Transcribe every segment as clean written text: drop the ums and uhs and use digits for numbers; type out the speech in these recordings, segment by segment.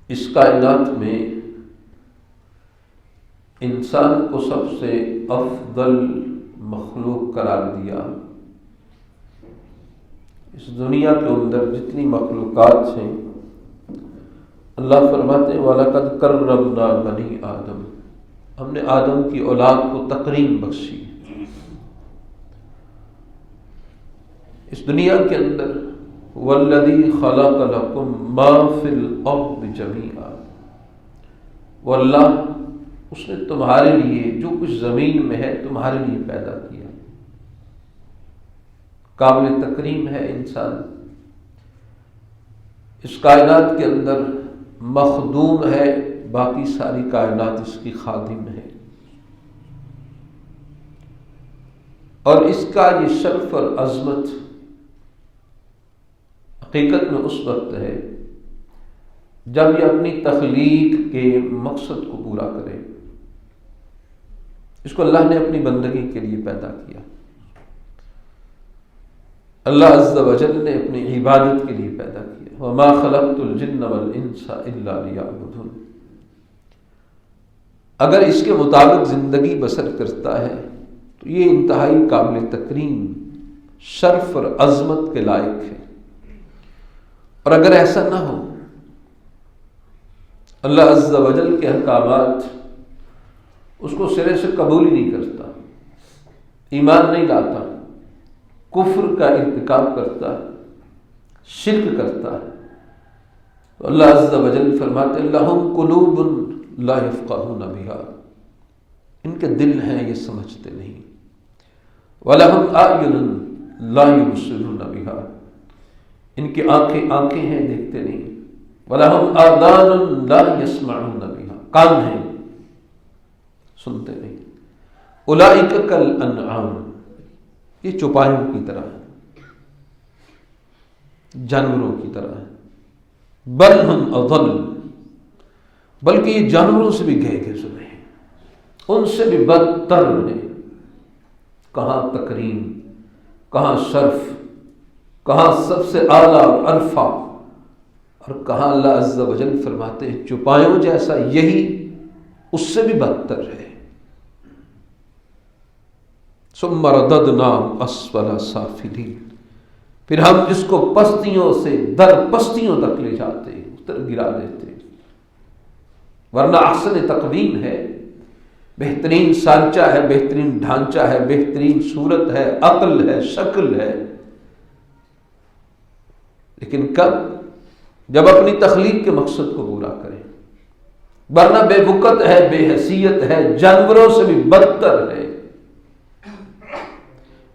اس کائنات میں انسان کو سب سے افضل مخلوق قرار دیا۔ اس دنیا کے اندر جتنی مخلوقات ہیں، اللہ فرماتے ہیں وَلَقَدْ كَرَّمْنَا بَنِي آدم، ہم نے آدم کی اولاد کو تکریم بخشی۔ اس دنیا کے اندر وَالَّذِي خَلَقَ لَكُم مَّا فِي الْأَرْضِ جَمِيعًا، وہ اللہ، اس نے تمہارے لیے جو کچھ زمین میں ہے تمہارے لیے پیدا کیا۔ قابل تکریم ہے انسان، اس کائنات کے اندر مخدوم ہے، باقی ساری کائنات اس کی خادم ہے۔ اور اس کا یہ شرف اور عظمت حقیقت میں اس وقت ہے جب یہ اپنی تخلیق کے مقصد کو پورا کرے۔ اس کو اللہ نے اپنی بندگی کے لیے پیدا کیا، اللہ عز و جل نے اپنی عبادت کے لیے پیدا کیا۔ وَمَا خَلَقْتُ الْجِنَّ وَالْإِنسَ إِلَّا لِيَعْبُدُونِ۔ اگر اس کے مطابق زندگی بسر کرتا ہے تو یہ انتہائی قابل تکریم، شرف اور عظمت کے لائق ہے۔ اور اگر ایسا نہ ہو، اللہ عز و جل کے احکامات اس کو سرے سے قبول ہی نہیں کرتا، ایمان نہیں لاتا، کفر کا ارتکاب کرتا ہے، شرک کرتا ہے، تو اللہ عز و جل فرماتے ہیں لَهُمْ قُلُوبٌ لَا يَفْقَهُونَ بِهَا، ان کے دل ہیں یہ سمجھتے نہیں۔ وَلَهُمْ أَعْيُنٌ لَا يُبْصِرُونَ بِهَا، ان کی آنکھیں ہیں دیکھتے نہیں۔ وَلَهُمْ آذَانٌ لَا يَسْمَعُونَ بِهَا، کان ہیں سنتے نہیں۔ أُولَئِكَ كَالْأَنْعَامِ، یہ چوپایوں کی طرح ہے، جانوروں کی طرح ہے۔ بل ہم اضل، بلکہ یہ جانوروں سے بھی گئے گزرے ہیں، ان سے بھی بدتر ہیں۔ کہاں تکریم، کہاں شرف، کہاں سب سے اعلیٰ اور عرفہ، اور کہاں اللہ عز و جل فرماتے ہیں چوپایوں جیسا، یہی اس سے بھی بدتر ہے۔ ثم رددناہ اسفل سافلین، پھر ہم اس کو پستیوں سے در پستیوں تک لے جاتے، اتر گرا دیتے۔ ورنہ احسن تقویم ہے، بہترین سانچہ ہے، بہترین ڈھانچہ ہے، بہترین صورت ہے، عقل ہے، شکل ہے، لیکن کب؟ جب اپنی تخلیق کے مقصد کو پورا کرے۔ ورنہ بے وقت ہے، بے حیثیت ہے، جانوروں سے بھی بدتر ہے۔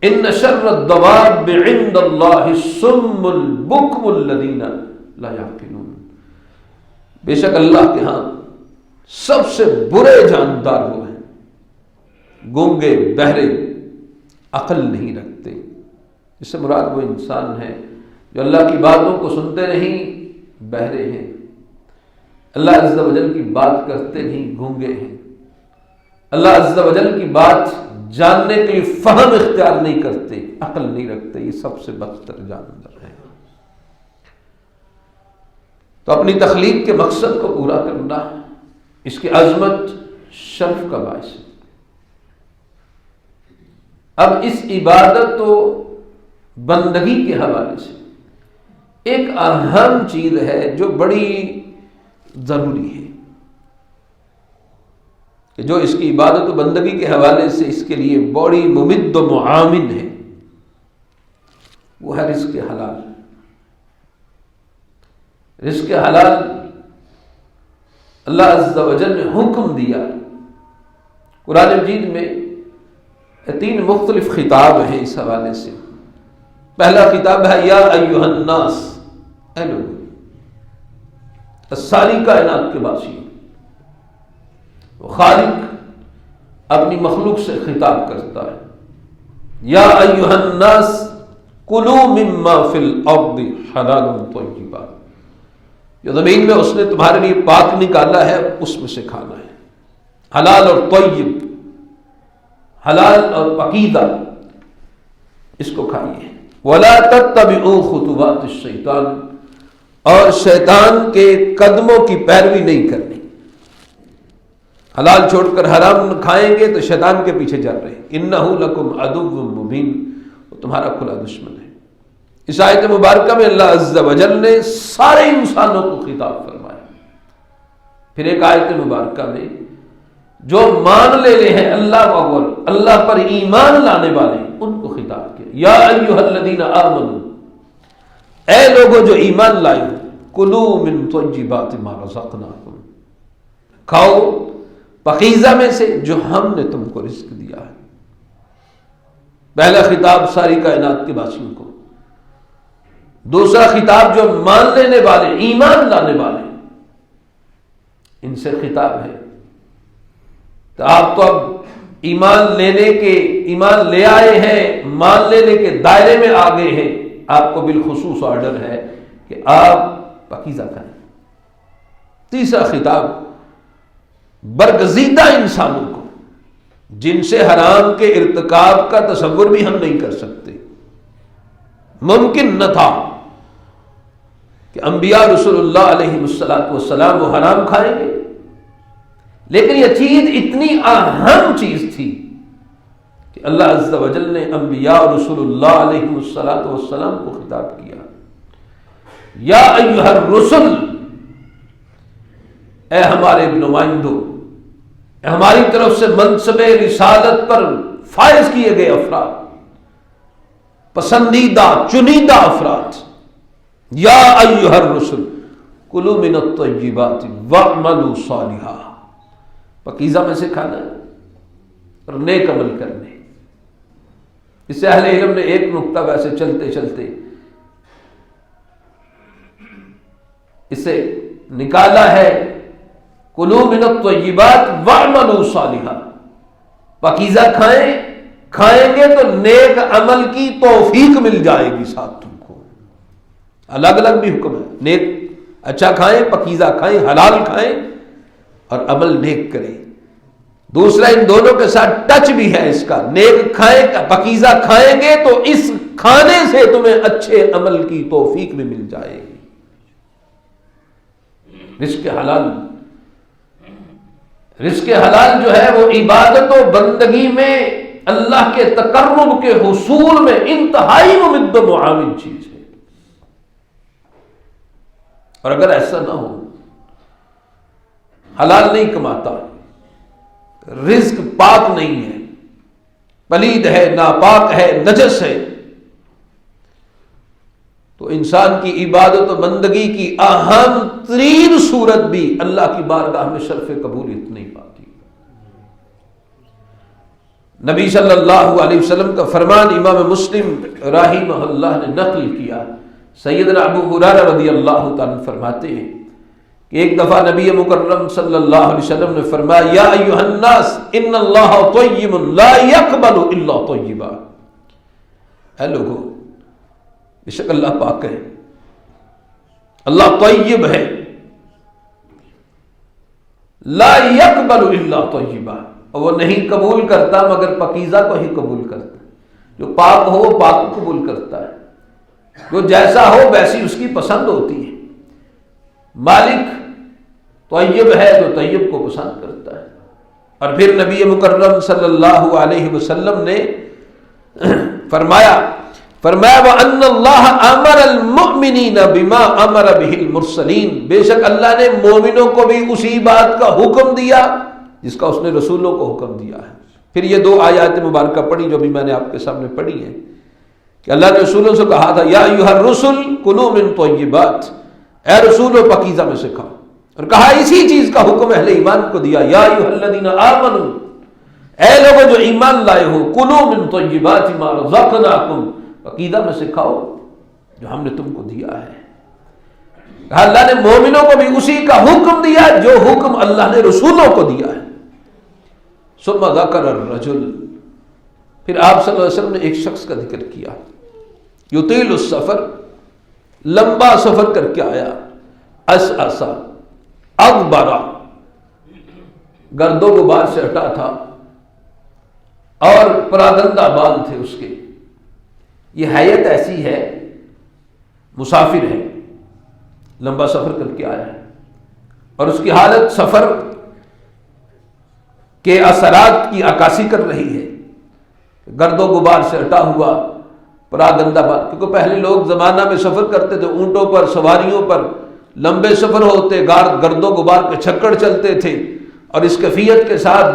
ان شر الدواب عند اللہ الصم البکم الذین لا یعقلون، بے شک اللہ کے ہاں سب سے برے جاندار وہ ہیں گونگے، بہرے، عقل نہیں رکھتے۔ اس سے مراد وہ انسان ہے جو اللہ کی باتوں کو سنتے نہیں، بہرے ہیں، اللہ عز و جل کی بات کرتے نہیں، گونگے ہیں، اللہ عز و جل کی بات جاننے کے لیے فہم اختیار نہیں کرتے، عقل نہیں رکھتے۔ یہ سب سے بدتر جاندار ہے۔ تو اپنی تخلیق کے مقصد کو پورا کرنا اس کی عظمت، شرف کا باعث ہے۔ اب اس عبادت و بندگی کے حوالے سے ایک اہم چیز ہے جو بڑی ضروری ہے، کہ جو اس کی عبادت و بندگی کے حوالے سے اس کے لیے بڑی ممد و معاون ہے، وہ ہے رزق حلال۔ رزق حلال اللہ عز و جل نے حکم دیا۔ قرآن مجید میں 3 مختلف خطاب ہیں اس حوالے سے۔ پہلا خطاب ہے یا ایھا الناس، اے لوگ، ساری کائنات کے باسی، خالق اپنی مخلوق سے خطاب کرتا ہے، یا ایھا الناس کلوا مما فی الارض حلالا طیبا، جو زمین میں اس نے تمہارے لیے پاک نکالا ہے اس میں سے کھانا ہے، حلال اور طیب، حلال اور پاکیزہ، اس کو کھائیے۔ ولا تتبعوا خطوات الشیطان، اور شیطان کے قدموں کی پیروی نہیں کرنی۔ حلال چھوڑ کر حرام کھائیں گے تو شیطان کے پیچھے چل رہے ہیں۔ اِنَّهُ لَكُمْ عَدُوٌّ مُبِينٌ، وہ تمہارا کھلا دشمن ہے۔ اس آیت مبارکہ میں اللہ عز و جل نے سارے انسانوں کو خطاب فرمایا۔ پھر ایک آیت مبارکہ میں جو مان لینے ہیں اللہ اکبر، اللہ پر ایمان لانے والے، ان کو خطاب کیا، یا ایھا الذین آمنوا، اے لوگوں جو ایمان لائے ہو، کلوا من طیبات ما رزقناکم، کھاؤ پاکیزہ میں سے جو ہم نے تم کو رزق دیا ہے۔ پہلا خطاب ساری کائنات کے باشندوں کو، دوسرا خطاب جو مان لینے والے، ایمان لانے والے، ان سے خطاب ہے۔ تو آپ تو اب ایمان لے آئے ہیں، مان لینے کے دائرے میں آ گئے ہیں، آپ کو بالخصوص آرڈر ہے کہ آپ پاکیزہ کھائیں۔ تیسرا خطاب برگزیدہ انسانوں کو، جن سے حرام کے ارتکاب کا تصور بھی ہم نہیں کر سکتے، ممکن نہ تھا کہ انبیاء رسول اللہ علیہ والسلام وہ حرام کھائیں گے، لیکن یہ چیز اتنی اہم چیز تھی کہ اللہ عز و جل نے انبیاء رسول اللہ علیہ والسلام کو خطاب کیا، یا ایھا الرسل، اے ہمارے نمائندوں، اے ہماری طرف سے منصب رسالت پر فائز کیے گئے افراد، پسندیدہ چنیدہ افراد، یا ایھا الرسل کلوا من الطیبات واعملوا صالحا، پاکیزہ میں سے کھانا ہے اور نیک عمل کرنے۔ اس سے اہل علم نے ایک نقطہ ویسے چلتے چلتے اسے نکالا ہے، کلوا من الطیبات واعملوا صالحا، پاکیزہ کھائیں گے تو نیک عمل کی توفیق مل جائے گی ساتھ تم کو۔ الگ الگ بھی حکم ہے، نیک اچھا کھائیں، پاکیزہ کھائیں، حلال کھائیں اور عمل نیک کریں۔ دوسرا ان دونوں کے ساتھ ٹچ بھی ہے اس کا، نیک کھائیں، پاکیزہ کھائیں گے تو اس کھانے سے تمہیں اچھے عمل کی توفیق بھی مل جائے گی۔ رزق حلال جو ہے وہ عبادت و بندگی میں اللہ کے تقرب کے حصول میں انتہائی ممد و معاون چیز ہے، اور اگر ایسا نہ ہو، حلال نہیں کماتا، رزق پاک نہیں ہے، پلید ہے، ناپاک ہے، نجس ہے، تو انسان کی عبادت و بندگی کی اہم ترین صورت بھی اللہ کی بارگاہ میں شرف قبولیت نہیں پاتی۔ نبی صلی اللہ علیہ وسلم کا فرمان امام مسلم رحمہ اللہ نے نقل کیا، سیدنا ابو ہریرہ رضی اللہ تعالیٰ فرماتے ہیں کہ ایک دفعہ نبی مکرم صلی اللہ علیہ وسلم نے فرمایا، یا ایھا الناس ان اللہ طیب لا یقبل الا طیبا، اے لوگو بے شک اللہ پاک ہے، اللہ طیب ہے، لا یقبل الا طیبا، اور وہ نہیں قبول کرتا مگر پاکیزہ کو ہی قبول کرتا ہے۔ جو پاک ہو وہ پاک کو قبول کرتا ہے، جو جیسا ہو ویسی اس کی پسند ہوتی ہے۔ مالک طیب ہے تو طیب کو پسند کرتا ہے۔ اور پھر نبی مکرم صلی اللہ علیہ وسلم نے فرمایا وَأَنَّ اللَّهَ أَمَرَ الْمُؤْمِنِينَ بِمَا أَمَرَ بِهِ الْمُرْسَلِينَ، بے شک اللہ نے مومنوں کو بھی اسی بات کا حکم دیا جس کا اس نے رسولوں کو حکم دیا ہے۔ پھر یہ دو آیات مبارکہ پڑھی جو ابھی میں نے آپ کے سامنے پڑھی ہیں کہ اللہ نے رسولوں سے کہا تھا، یا ایھا الرسل کلوا من طیبات، اے رسولو پاکیزہ میں سے کھاؤ، اور کہا اسی چیز کا حکم اہل ایمان کو دیا، یا ایھا الذین آمنوا، اے لوگوں جو ایمان لائے ہو، کلوا من طیبات ما رزقناکم، پاکیزہ میں سے کھاؤ جو ہم نے تم کو دیا ہے۔ اللہ نے مومنوں کو بھی اسی کا حکم دیا جو حکم اللہ نے رسولوں کو دیا ہے۔ ثم ذکر الرجل، پھر آپ صلی اللہ علیہ وسلم نے ایک شخص کا ذکر کیا، یطیل السفر، لمبا سفر کر کے آیا، اشعث اغبر، گرد و غبار سے ہٹا تھا اور پراگندہ بال تھے اس کے۔ یہ حیت ایسی ہے، مسافر ہے، لمبا سفر کر کے آیا ہے اور اس کی حالت سفر کے اثرات کی عکاسی کر رہی ہے، گرد و غبار سے ہٹا ہوا پراگندہ بات، کیونکہ پہلے لوگ زمانہ میں سفر کرتے تھے اونٹوں پر، سواریوں پر، لمبے سفر ہوتے، گرد و غبار کے چھکڑ چلتے تھے، اور اس کیفیت کے ساتھ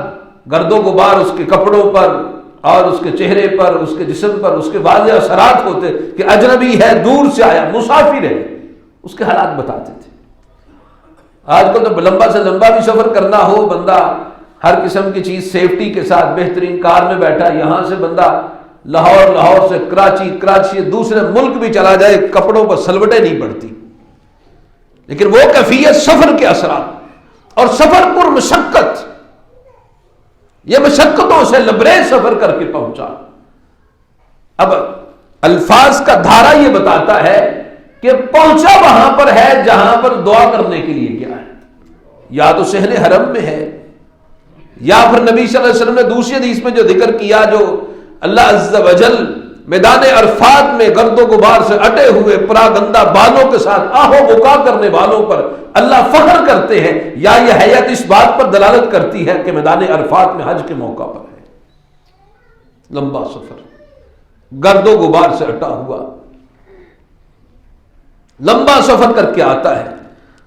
گرد و غبار اس کے کپڑوں پر اور اس کے چہرے پر، اس کے جسم پر، اس کے واضح اثرات ہوتے کہ اجنبی ہے، دور سے آیا، مسافر ہے، اس کے حالات بتاتے تھے۔ آج کل تو لمبا سے لمبا بھی سفر کرنا ہو، بندہ ہر قسم کی چیز سیفٹی کے ساتھ بہترین کار میں بیٹھا، یہاں سے بندہ لاہور سے کراچی دوسرے ملک بھی چلا جائے، کپڑوں پر سلوٹیں نہیں پڑتی، لیکن وہ کیفیت سفر کے اثرات اور سفر پر مشقت، یہ مشقتوں سے لبریز سفر کر کے پہنچا۔ اب الفاظ کا دھارا یہ بتاتا ہے کہ پہنچا وہاں پر ہے جہاں پر دعا کرنے کے لیے کیا ہے، یا تو صحن حرم میں ہے، یا پھر نبی صلی اللہ علیہ وسلم نے دوسری حدیث میں جو ذکر کیا، جو اللہ عز و جل میدان عرفات میں گرد و غبار سے اٹے ہوئے پراگندہ بالوں کے ساتھ آہو بکا کرنے والوں پر اللہ فخر کرتے ہیں، یا یہ حیات اس بات پر دلالت کرتی ہے کہ میدان عرفات میں حج کے موقع پر ہے، لمبا سفر گرد و غبار سے اٹا ہوا، لمبا سفر کر کے آتا ہے،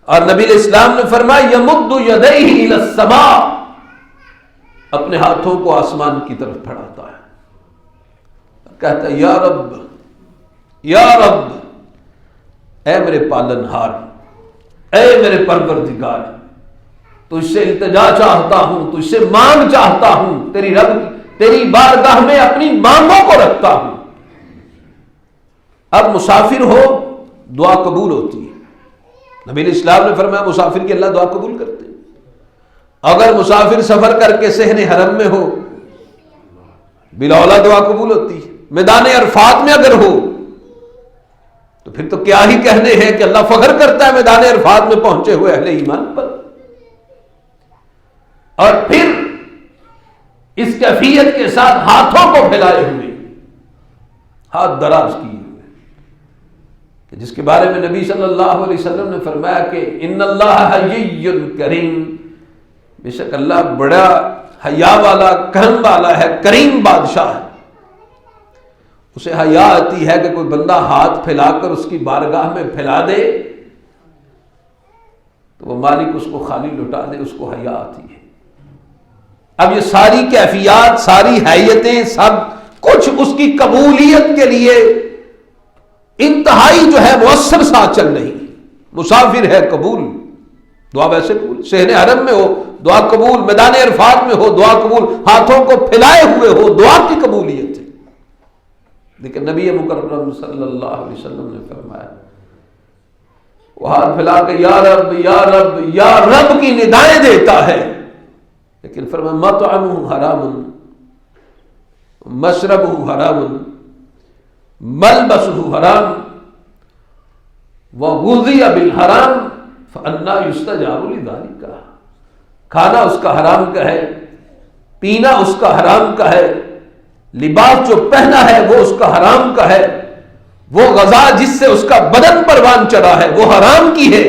اور نبی علیہ السلام نے فرمایا یمد یدیہ الی السماء، اپنے ہاتھوں کو آسمان کی طرف پھیلاتا ہے، کہتا ہے یا رب یا رب، اے میرے پالنہار، اے میرے پروردگار، تجھ سے التجا چاہتا ہوں، تجھ سے مانگ چاہتا ہوں، تیری بارگاہ میں اپنی مانگوں کو رکھتا ہوں۔ اب مسافر ہو دعا قبول ہوتی ہے، نبی علیہ السلام نے فرمایا مسافر کی اللہ دعا قبول کرتے ہیں۔ اگر مسافر سفر کر کے صحن حرم میں ہو بلا دعا قبول ہوتی ہے، میدان عرفات میں اگر ہو تو پھر تو کیا ہی کہنے ہیں کہ اللہ فخر کرتا ہے میدان عرفات میں پہنچے ہوئے اہل ایمان پر، اور پھر اس کیفیت کے ساتھ ہاتھوں کو پھیلائے ہوئے، ہاتھ دراز کیے ہوئے، کہ جس کے بارے میں نبی صلی اللہ علیہ وسلم نے فرمایا کہ ان اللہ حیی کریم، بے شک اللہ بڑا حیا والا، کرم والا ہے، کریم بادشاہ ہے، اسے حیا آتی ہے کہ کوئی بندہ ہاتھ پھیلا کر اس کی بارگاہ میں پھیلا دے تو وہ مالک اس کو خالی لٹا دے، اس کو حیا آتی ہے۔ اب یہ ساری کیفیات، ساری حیتیں، سب کچھ اس کی قبولیت کے لیے انتہائی جو ہے مؤثر ساتھ چل رہی ہے۔ مسافر ہے قبول، دعا ویسے قبول، صحن حرم میں ہو دعا قبول، میدان عرفات میں ہو دعا قبول، ہاتھوں کو پھیلائے ہوئے ہو دعا کی قبولیت ہے۔ لیکن نبی مکرم صلی اللہ علیہ وسلم نے فرمایا وہ ہاتھ پھیلا کے یا رب یا رب یا رب کی ندائیں دیتا ہے، لیکن فرمایا مطعمہ حرام، مشربہ حرام، ملبسہ حرام، وغذی بالحرام فأنی یستجاب لذلک، کھانا اس کا حرام کا ہے، پینا اس کا حرام کا ہے، لباس جو پہنا ہے وہ اس کا حرام کا ہے، وہ غذا جس سے اس کا بدن پروان چڑھا ہے وہ حرام کی ہے،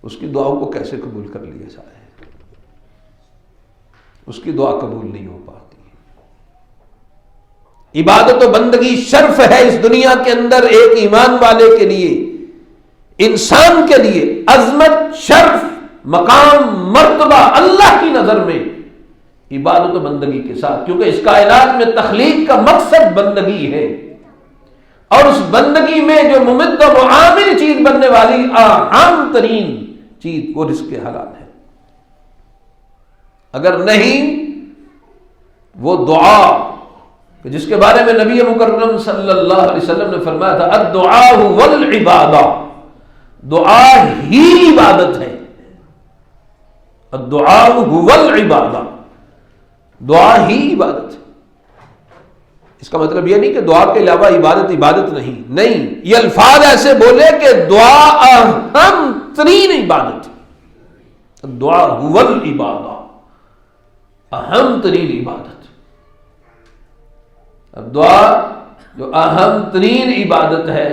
اس کی دعاؤں کو کیسے قبول کر لیا جائے؟ اس کی دعا قبول نہیں ہو پاتی۔ عبادت و بندگی شرف ہے اس دنیا کے اندر، ایک ایمان والے کے لیے، انسان کے لیے عظمت، شرف، مقام، مرتبہ اللہ کی نظر میں عبادت و بندگی کے ساتھ، کیونکہ اس کائنات میں تخلیق کا مقصد بندگی ہے، اور اس بندگی میں جو ممد و معامل چیز بننے والی اہم ترین چیز وہ رزق حلال ہے، اگر نہیں وہ دعا کہ جس کے بارے میں نبی مکرم صلی اللہ علیہ وسلم نے فرمایا تھا الدعاء والعبادہ، دعا ہی عبادت ہے، الدعاء والعبادہ، دعا ہی عبادت ہے۔ اس کا مطلب یہ نہیں کہ دعا کے علاوہ عبادت نہیں، یہ الفاظ ایسے بولے کہ دعا اہم ترین عبادت ہے، دعا هو العبادہ، اہم ترین عبادت۔ اب دعا جو اہم ترین عبادت ہے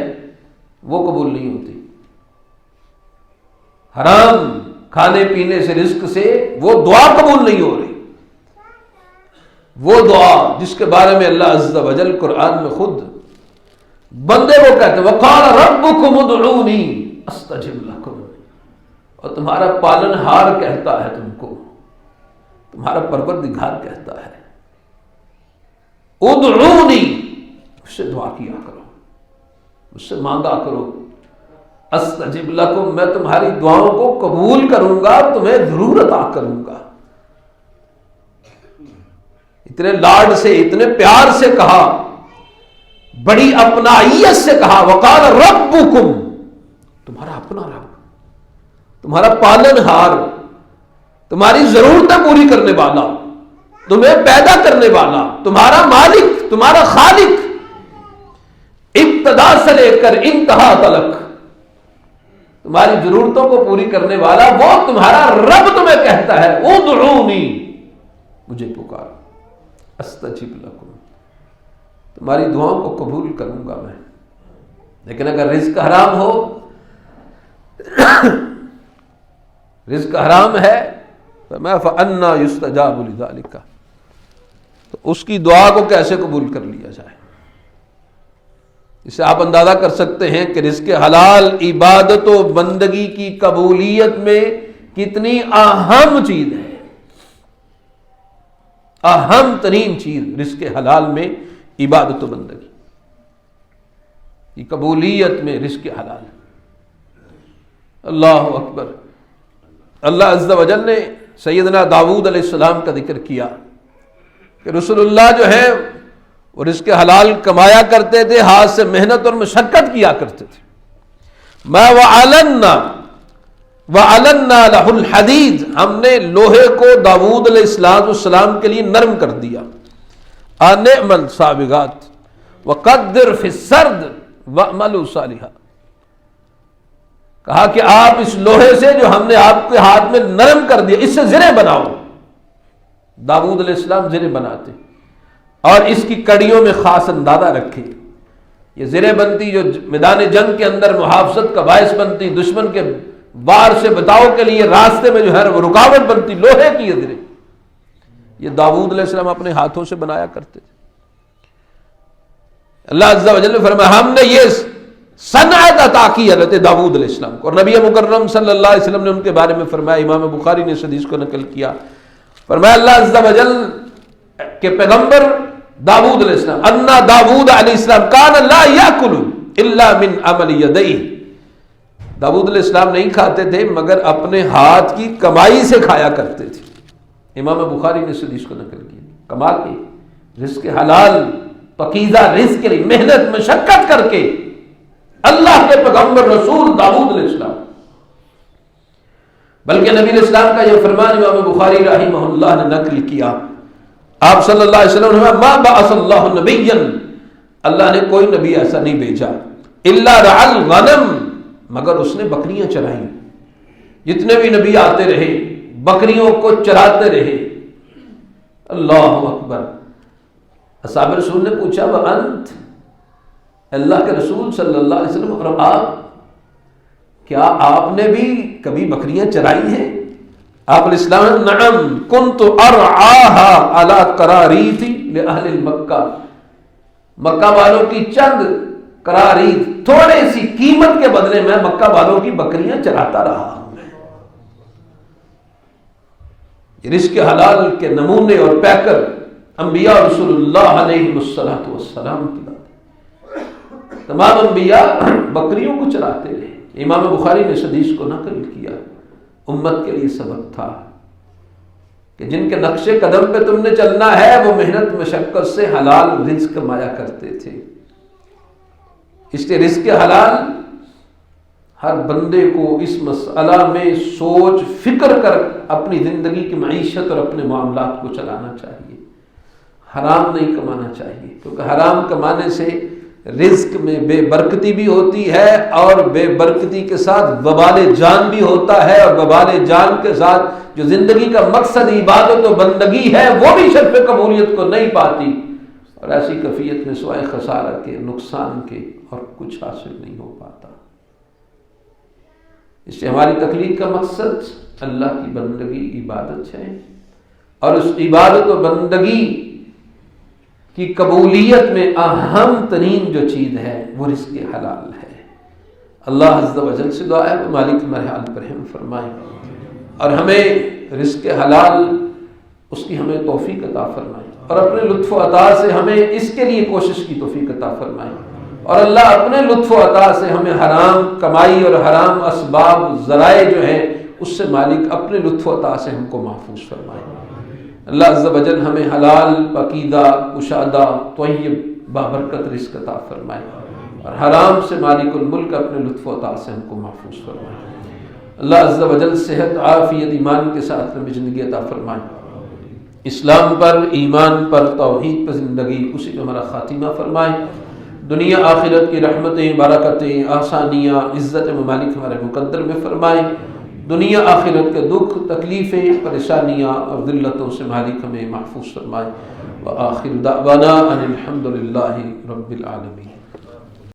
وہ قبول نہیں ہوتی، حرام کھانے پینے سے، رزق سے، وہ دعا قبول نہیں ہو رہی. وہ دعا جس کے بارے میں اللہ عز و جل قرآن میں خود بندے کو کہتے ہیں وَقَالَ رَبُّكُمُ ادْعُونِي أَسْتَجِبْ لَكُمْ، اور تمہارا پالنہار کہتا ہے تم کو، تمہارا پروردگار کہتا ہے ادعونی، مجھ سے دعا کیا کرو، مجھ سے مانگا کرو، استجب لکم، میں تمہاری دعاؤں کو قبول کروں گا، تمہیں ضرور عطا کروں گا. اتنے لاڈ سے، اتنے پیار سے کہا، بڑی اپنائیت سے کہا وقال ربکم، تمہارا اپنا رب، تمہارا پالنہار، تمہاری ضرورتیں پوری کرنے والا، تمہیں پیدا کرنے والا، تمہارا مالک، تمہارا خالق، ابتدا سے لے کر انتہا تلک تمہاری ضرورتوں کو پوری کرنے والا، وہ تمہارا رب تمہیں کہتا ہے ادعونی، مجھے پکارو، استجب لکم، تمہاری دعاؤں کو قبول کروں گا میں. لیکن اگر رزق حرام ہو، رزق حرام ہے، فَأَنَّا يُسْتَجَابُ لِذَلِكَ، تو اس کی دعا کو کیسے قبول کر لیا جائے؟ اسے آپ اندازہ کر سکتے ہیں کہ رزق حلال عبادت و بندگی کی قبولیت میں کتنی اہم چیز ہے. اہم ترین چیز رزق حلال میں عبادت و بندگی کی قبولیت میں رزق حلال. اللہ اکبر. اللہ عز و جل نے سیدنا داؤد علیہ السلام کا ذکر کیا کہ رسول اللہ جو ہے وہ رزق حلال کمایا کرتے تھے، ہاتھ سے محنت اور مشقت کیا کرتے تھے. ما وَعَلَنَّا لَهُ الْحَدِيدِ، ہم نے لوہے کو داؤد علیہ السلام کے لیے نرم کر دیا. أَنِعْمَ السَّابِغَاتِ وَقَدِّرْ فِي السَّرْدِ وَأْمَلُوا صَالِحًا، کہا کہ آپ اس لوہے سے جو ہم نے آپ کے ہاتھ میں نرم کر دیا، اس سے زرے بناؤ. داؤد علیہ السلام زرے بناتے اور اس کی کڑیوں میں خاص اندازہ رکھے. یہ زرے بنتی جو میدان جنگ کے اندر محافظت کا باعث بنتی، دشمن کے وار سے بچاؤ کے لیے راستے میں جو ہے وہ رکاوٹ بنتی، لوہے کی یہ زرے، یہ داؤد علیہ السلام اپنے ہاتھوں سے بنایا کرتے تھے. اللہ عز و جل نے فرمایا ہم نے یہ صنعت عطا کی حضرت داؤد علیہ السلام کو. اور نبی مکرم صلی اللہ علیہ وسلم نے ان کے بارے میں فرمایا، امام بخاری نے اس حدیث کو نقل کیا، فرمایا اللہ عز و جل کے پیغمبر داؤد علیہ السلام، ان داؤد علیہ السلام کان لا یاکل الا من عمل یدیہ، داؤد علیہ السلام نہیں کھاتے تھے مگر اپنے ہاتھ کی کمائی سے کھایا کرتے تھے. امام بخاری نے اس حدیث کو نقل کیا. کمال کی رزق حلال، پاکیزہ رزق کے لیے محنت مشقت کر کے اللہ کے پیغمبر رسول داؤد علیہ السلام، بلکہ نبی علیہ السلام کا یہ فرمان امام بخاری رحمہ اللہ نے نقل کیا. آپ صلی اللہ علیہ وسلم نے ما بعث اللہ نبیا، اللہ نے کوئی نبی ایسا نہیں بھیجا، الا رعى الغنم، مگر اس نے بکریاں چرائیں. جتنے بھی نبی آتے رہے بکریوں کو چراتے رہے. اللہ اکبر. اصحاب رسول نے پوچھا وانت، اللہ کے رسول صلی اللہ علیہ وسلم، اور آپ، کیا آپ نے بھی کبھی بکریاں چرائی ہیں؟ آپ علیہ السلام نعم کنت ارعاها علی قراریط لاہل مکہ، مکہ والوں کی چند قراریط، تھوڑے سی قیمت کے بدلے میں مکہ والوں کی بکریاں چراتا رہا ہوں. یہ رزق حلال کے نمونے اور پیکر انبیاء رسول اللہ علیہ والسلام کی بات. تمام انبیاء بکریوں کو چراتے رہے. امام بخاری نے اس حدیث کو نقل کیا. امت کے لیے سبق تھا کہ جن کے نقش قدم پہ تم نے چلنا ہے وہ محنت مشقت سے حلال رزق کمایا کرتے تھے. اس لیے رزق حلال ہر بندے کو اس مسئلہ میں سوچ فکر کر اپنی زندگی کی معیشت اور اپنے معاملات کو چلانا چاہیے. حرام نہیں کمانا چاہیے، کیونکہ حرام کمانے سے رزق میں بے برکتی بھی ہوتی ہے اور بے برکتی کے ساتھ وبال جان بھی ہوتا ہے، اور وبال جان کے ساتھ جو زندگی کا مقصد عبادت و بندگی ہے وہ بھی شرف قبولیت کو نہیں پاتی، اور ایسی کیفیت میں سوائے خسارہ کے، نقصان کے اور کچھ حاصل نہیں ہو پاتا. اس سے ہماری تخلیق کا مقصد اللہ کی بندگی عبادت ہے، اور اس عبادت و بندگی کی قبولیت میں اہم ترین جو چیز ہے وہ رزق حلال ہے۔ اللہ عز و جل سے دعا ہے کہ مالک ہمارے حال پر رحم فرمائے اور ہمیں رزق حلال اس کی ہمیں توفیق عطا فرمائے، اور اپنے لطف و عطا سے ہمیں اس کے لیے کوشش کی توفیق عطا فرمائے، اور اللہ اپنے لطف و عطا سے ہمیں حرام کمائی اور حرام اسباب ذرائع جو ہیں اس سے مالک اپنے لطف و عطا سے ہم کو محفوظ فرمائے۔ اللہ عز و جل ہمیں حلال، پاکیزہ، کشادہ، طیب، بابرکت رزق عطا فرمائے، اور حرام سے مالک الملک اپنے لطف و عطا سے ہم کو محفوظ فرمائے۔ اللہ عز و جل صحت، عافیت، ایمان کے ساتھ لمبی زندگی عطا فرمائے، اسلام پر، ایمان پر، توحید پر زندگی، اسی پہ ہمارا خاتمہ فرمائے، دنیا آخرت کی رحمتیں، برکتیں، آسانیاں، عزت ممالک ہمارے مقدر میں فرمائے، دنیا آخرت کے دکھ، تکلیفیں، پریشانیاں اور ذلتوں سے مالک ہمیں محفوظ فرمائے۔ وآخر دعوانا ان الحمد للہ رب العالمین۔